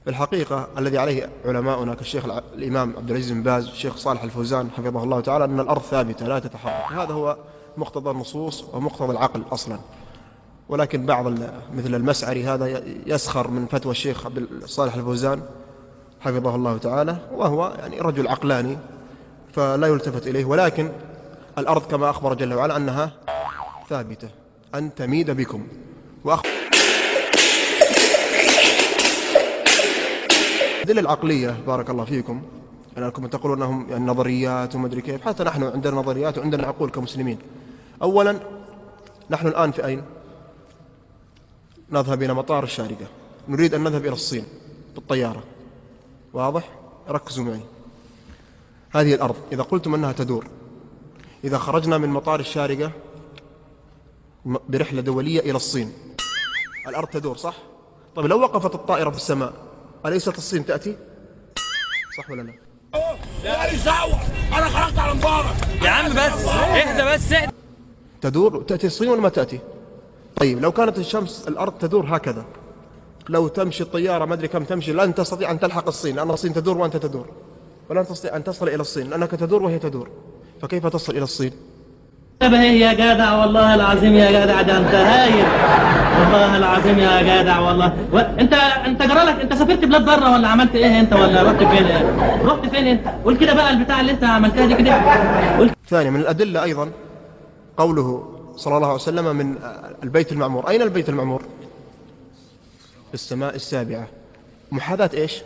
في الحقيقة الذي عليه علماؤنا كالشيخ الإمام عبد العزيز بن باز والشيخ صالح الفوزان حفظه الله تعالى أن الأرض ثابتة لا تتحرك. هذا هو مقتضى النصوص ومقتضى العقل أصلا. ولكن بعض مثل المسعري هذا يسخر من فتوى الشيخ عبد صالح الفوزان حفظه الله تعالى، وهو يعني رجل عقلاني فلا يلتفت إليه. ولكن الأرض كما أخبر جل وعلا أنها ثابتة أن تميد بكم. الأدلة العقلية بارك الله فيكم، أنكم تقولون أنهم يعني نظريات وما أدري كيف، حتى نحن عندنا نظريات وعندنا عقول كمسلمين. أولا نحن الآن في أين؟ نذهب إلى مطار الشارقة، نريد أن نذهب إلى الصين بالطيارة، واضح؟ ركزوا معي. هذه الأرض إذا قلتم أنها تدور، إذا خرجنا من مطار الشارقة برحلة دولية إلى الصين، الأرض تدور صح؟ طيب لو وقفت الطائرة في السماء أليست الصين تأتي؟ صح ولا لا؟ لا يسوى، أنا خرجت على مبارك يا عم بس اهدى بس اهدى. تدور تأتي الصين ولا ما تأتي؟ طيب لو كانت الشمس الأرض تدور هكذا، لو تمشي الطيارة ما أدري كم تمشي لن تستطيع أن تلحق الصين، لأن الصين تدور وأنت تدور، ولن تستطيع أن تصل إلى الصين لأنك تدور وهي تدور، فكيف تصل إلى الصين؟ يا جدع والله العظيم يا جدع، ده انت هايل والله العظيم يا جدع والله. انت جرالك، انت سافرت بلاد بره ولا عملت ايه انت، ولا رحت فين؟ رحت فين انت؟ قول كده بقى البتاع اللي انت عملتها دي كده. ثانيا من الأدلة أيضا قوله صلى الله عليه وسلم من البيت المعمور. أين البيت المعمور؟ في السماء السابعة. محاذاة إيش؟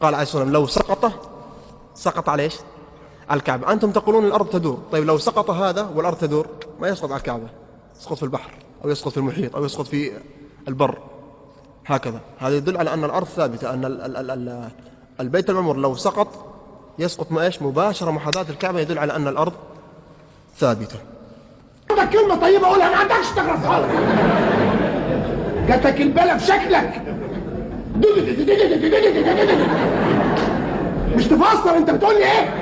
قال عليه الصلاة والسلام لو سقط على إيش؟ على الكعبة. أنتم تقولون الأرض تدور، طيب لو سقط هذا والأرض تدور ما يسقط على الكعبة، يسقط في البحر أو يسقط في المحيط أو يسقط في البر، هكذا. هذا يدل على أن الأرض ثابتة، أن البيت المعمور لو سقط يسقط ما إيش؟ مباشرة محاذاة الكعبة، يدل على أن الأرض ثابتة. عندك كلمة طيبة قولها، ما عندكش تغرس خالص. جاتك البلا في شكلك. مش تفسر انت بتقول لي ايه؟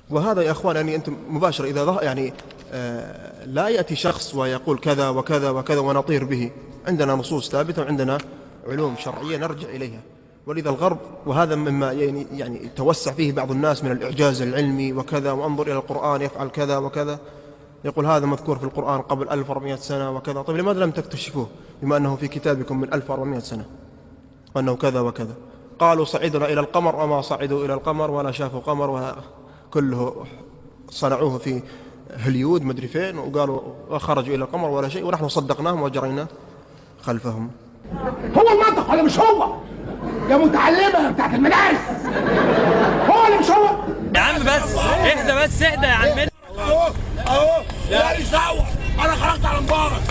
وهذا يا اخوان يعني انتم مباشر اذا يعني لا ياتي شخص ويقول كذا وكذا وكذا ونطير به. عندنا نصوص ثابته وعندنا علوم شرعيه نرجع اليها. ولذا الغرب، وهذا مما يعني توسع فيه بعض الناس من الاعجاز العلمي وكذا، وانظر الى القران يفعل كذا وكذا، يقول هذا مذكور في القران قبل 1400 سنه وكذا. طيب لماذا لم تكتشفوه بما انه في كتابكم من 1400 سنه وانه كذا وكذا؟ قالوا صعدنا إلى القمر وما صعدوا إلى القمر ولا شافوا قمر، وكله صنعوه في هوليود مدري فين، وقالوا خرجوا إلى القمر ولا شيء، ونحن صدقناهم وجرينا خلفهم. هو المنطق ولا مش هو؟ يا متعلمة بتاعت المدارس، هو ولا مش هو؟ يا عم بس اهدى يا عم. اهو لا يسوى، أنا خرجت على مبارك.